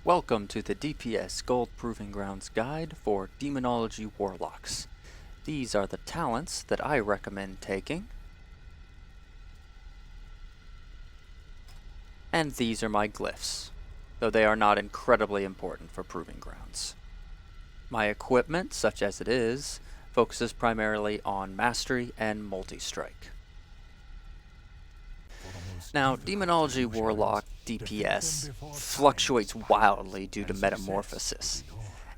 Welcome to the DPS Gold Proving Grounds guide for Demonology Warlocks. These are the talents that I recommend taking. And these are my glyphs, though they are not incredibly important for Proving Grounds. My equipment, such as it is, focuses primarily on Mastery and Multi-Strike. Now, Demonology Warlock DPS fluctuates wildly due to metamorphosis,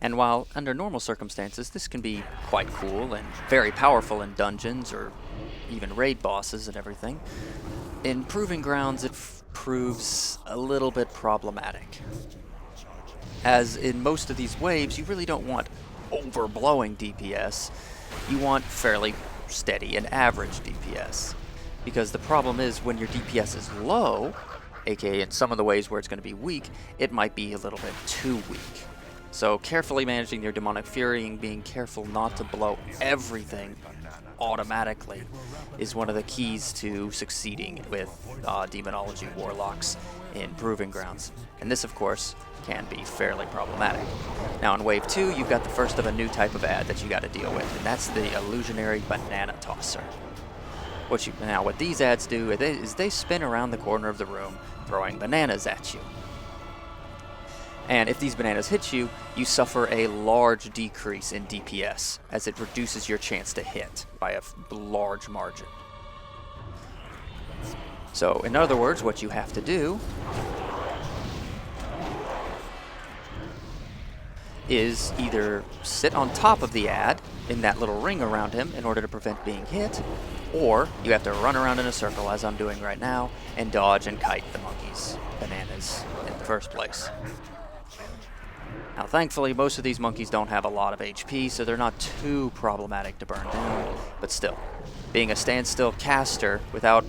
and while under normal circumstances this can be quite cool and very powerful in dungeons or even raid bosses and everything, in Proving Grounds it proves a little bit problematic. As in most of these waves, you really don't want overblowing DPS, you want fairly steady and average DPS. Because the problem is when your DPS is low, aka in some of the ways where it's going to be weak, it might be a little bit too weak. So carefully managing your Demonic Fury and being careful not to blow everything automatically is one of the keys to succeeding with Demonology Warlocks in Proving Grounds. And this, of course, can be fairly problematic. Now in Wave 2, you've got the first of a new type of ad that you got to deal with, and that's the Illusionary Banana Tosser. What these ads do is they spin around the corner of the room, throwing bananas at you. And if these bananas hit you, you suffer a large decrease in DPS, as it reduces your chance to hit by a large margin. So, in other words, what you have to do is either sit on top of the ad in that little ring around him in order to prevent being hit, or you have to run around in a circle, as I'm doing right now, and dodge and kite the monkey's bananas in the first place. Now thankfully most of these monkeys don't have a lot of HP, so they're not too problematic to burn down, but still, being a standstill caster without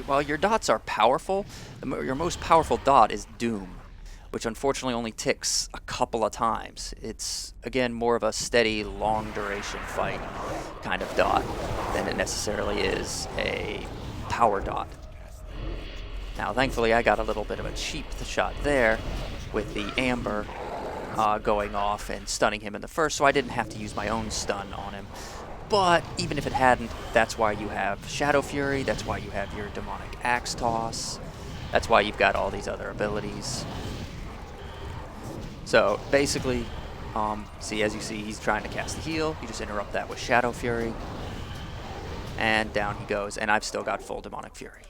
while your dots are powerful, your most powerful dot is Doom, which unfortunately only ticks a couple of times. It's, again, more of a steady, long-duration fight kind of dot than it necessarily is a power dot. Now, thankfully, I got a little bit of a cheap shot there with the Amber going off and stunning him in the first, so I didn't have to use my own stun on him. But even if it hadn't, that's why you have Shadow Fury, that's why you have your Demonic Axe Toss, that's why you've got all these other abilities. So basically, as you see, he's trying to cast the heal. You just interrupt that with Shadow Fury, and down he goes, and I've still got full Demonic Fury.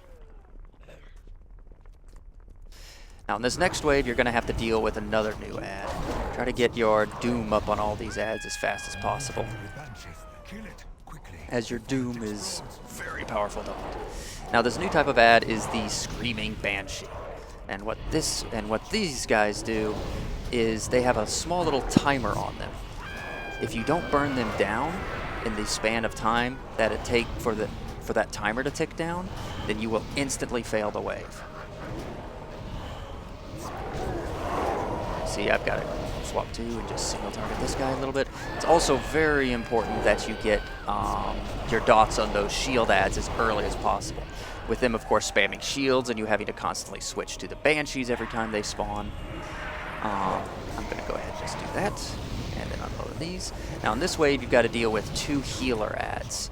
Now in this next wave, you're going to have to deal with another new ad. Try to get your Doom up on all these ads as fast as possible, as your Doom is very powerful dot. Now this new type of ad is the Screaming Banshee, and what these guys do is they have a small little timer on them. If you don't burn them down in the span of time that it takes for that timer to tick down, then you will instantly fail the wave. See, I've got to swap to and just single target this guy a little bit. It's also very important that you get your dots on those shield ads as early as possible. With them, of course, spamming shields and you having to constantly switch to the Banshees every time they spawn. I'm going to go ahead and just do that, and then unload these. Now in this wave, you've got to deal with 2 healer ads,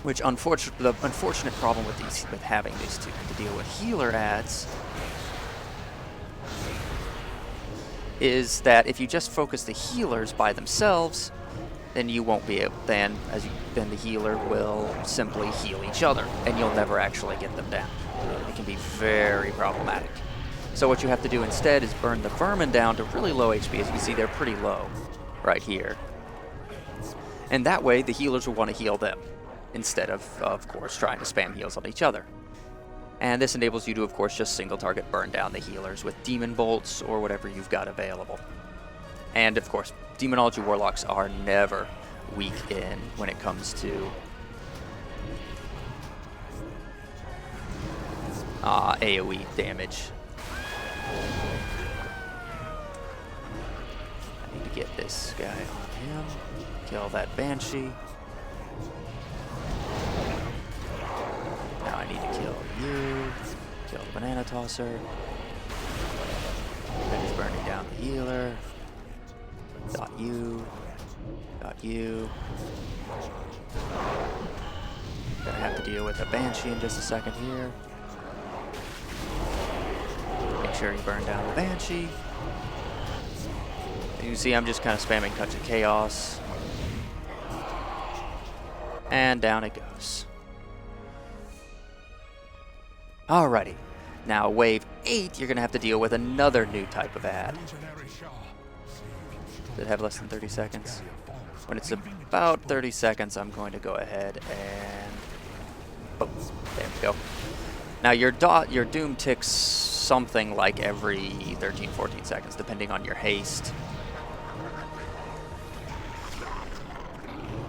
which the unfortunate problem with having these two to deal with healer ads is that if you just focus the healers by themselves, then you won't be able. Then the healer will simply heal each other, and you'll never actually get them down. It can be very problematic. So what you have to do instead is burn the vermin down to really low HP. As you can see, they're pretty low right here. And that way, the healers will want to heal them instead of course, trying to spam heals on each other. And this enables you to, of course, just single target burn down the healers with demon bolts or whatever you've got available. And, of course, Demonology Warlocks are never weak when it comes to AoE damage. I need to get this guy on him, kill that Banshee. Now I need to kill you, kill the Banana Tosser. healer. Got you. Got you. Gonna have to deal with a Banshee in just a second here. Make sure you burn down the Banshee. You can see I'm just kind of spamming Touch of Chaos. And down it goes. Alrighty. Now, wave 8, you're going to have to deal with another new type of ad. Does it have less than 30 seconds? When it's about 30 seconds, I'm going to go ahead and... boom. There we go. Now, your Doom ticks something like every 13, 14 seconds, depending on your haste.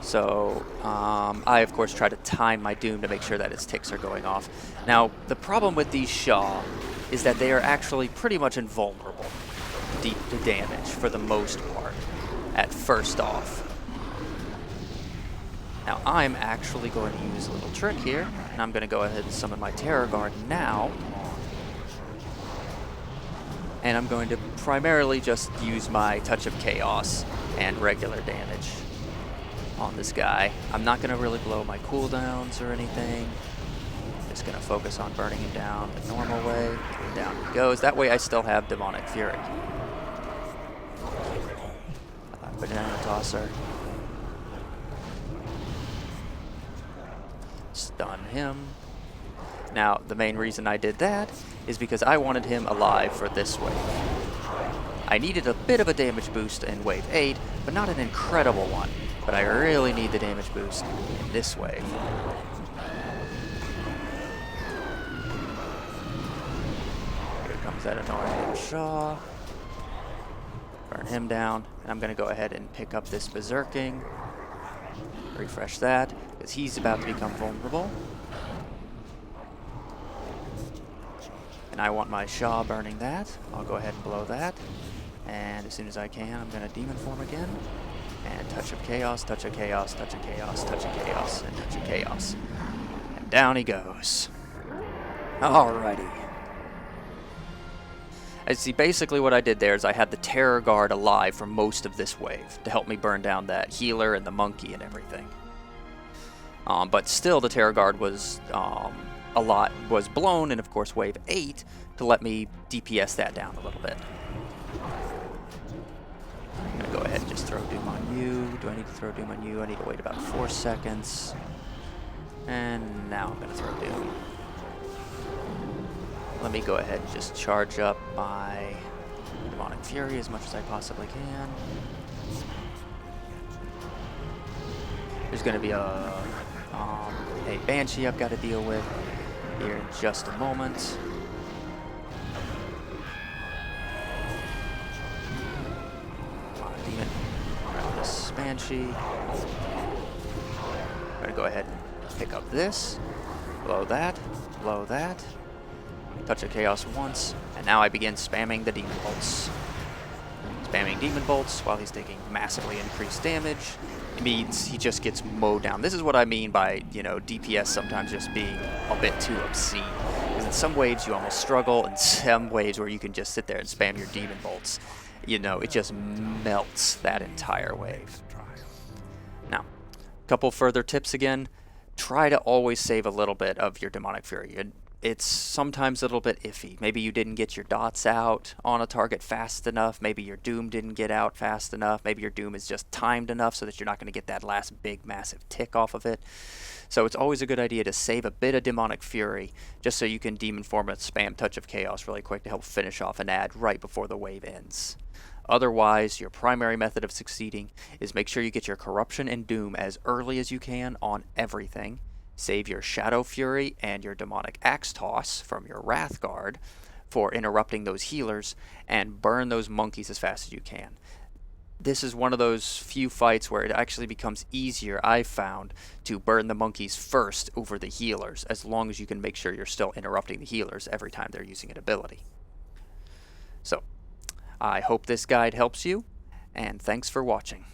So, I, of course, try to time my Doom to make sure that its ticks are going off. Now, the problem with these Shaw is that they are actually pretty much invulnerable to damage for the most part, at first off. Now, I'm actually going to use a little trick here, and I'm going to go ahead and summon my Terror Guard now. And I'm going to primarily just use my Touch of Chaos and regular damage on this guy. I'm not going to really blow my cooldowns or anything. Just going to focus on burning him down the normal way. And down he goes. That way I still have Demonic Fury. Banana Tosser. Stun him. Now, the main reason I did that is because I wanted him alive for this wave. I needed a bit of a damage boost in wave 8, but not an incredible one. But I really need the damage boost in this wave. Here comes that annoying Shaw. Burn him down. And I'm going to go ahead and pick up this Berserking. Refresh that, because he's about to become vulnerable. And I want my Shaw burning that. I'll go ahead and blow that. And as soon as I can, I'm going to Demon Form again. And Touch of Chaos, Touch of Chaos, Touch of Chaos, Touch of Chaos, and Touch of Chaos. And down he goes. Alrighty. As see, basically what I did there is I had the Terror Guard alive for most of this wave to help me burn down that healer and the monkey and everything. But still, the Terror Guard was was blown, and of course wave 8 to let me DPS that down a little bit. I'm going to go ahead and just throw Doom on you. Do I need to throw Doom on you? I need to wait about 4 seconds. And now I'm going to throw Doom. Let me go ahead and just charge up my Demonic Fury as much as I possibly can. There's going to be a Banshee I've got to deal with here in just a moment. Demon around this Banshee. I'm going to go ahead and pick up this, blow that, Touch of Chaos once, and now I begin spamming the Demon Bolts. Spamming Demon Bolts while he's taking massively increased damage. It means he just gets mowed down. This is what I mean by, you know, DPS sometimes just being a bit too obscene. Because in some waves you almost struggle, in some waves where you can just sit there and spam your Demon Bolts, you know, it just melts that entire wave. Now, a couple further tips again. Try to always save a little bit of your Demonic Fury. It's sometimes a little bit iffy. Maybe you didn't get your dots out on a target fast enough. Maybe your Doom didn't get out fast enough. Maybe your Doom is just timed enough so that you're not going to get that last big massive tick off of it. So it's always a good idea to save a bit of Demonic Fury just so you can Demon Form and spam Touch of Chaos really quick to help finish off an ad right before the wave ends. Otherwise, your primary method of succeeding is make sure you get your Corruption and Doom as early as you can on everything. Save your Shadow Fury and your Demonic Axe Toss from your Wrath Guard for interrupting those healers, and burn those monkeys as fast as you can. This is one of those few fights where it actually becomes easier, I've found, to burn the monkeys first over the healers, as long as you can make sure you're still interrupting the healers every time they're using an ability. So, I hope this guide helps you, and thanks for watching.